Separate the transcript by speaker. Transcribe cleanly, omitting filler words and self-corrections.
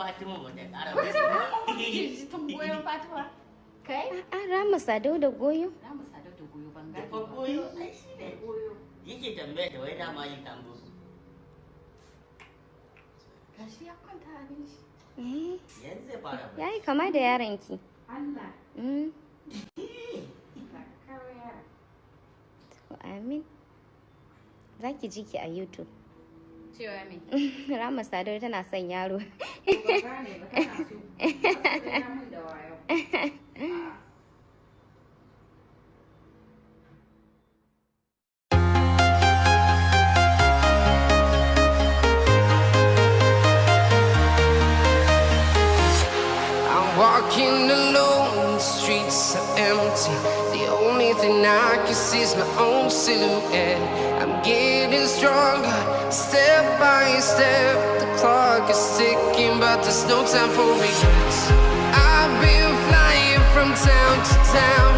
Speaker 1: Fatima ba ta ƙara ba.
Speaker 2: Tun goyon Fatima. Kai?
Speaker 3: Rahama Sadau DaGoyo.
Speaker 2: Rahama Sadau DaGoyo ban gane.
Speaker 1: Da goyo ai shi ne.
Speaker 2: Goyo.
Speaker 1: Yake tambaya da wai dama yi tambo.
Speaker 2: Gashi ya kwanta abin shi.
Speaker 1: Yanzu zai fara ba.
Speaker 3: Yayi kama da yaranki.
Speaker 2: Allah.
Speaker 3: Amin. Za ki ji ki a YouTube.
Speaker 2: Cewa me?
Speaker 3: Rahama Sadau tana son yaro.
Speaker 2: Ba gane ba tana so. Ba mun da wayo.
Speaker 4: Walking alone, the streets are empty. The only thing I can see is my own silhouette. I'm getting stronger, step by step. The clock is ticking, but there's no time for regrets. I've been flying from town to town,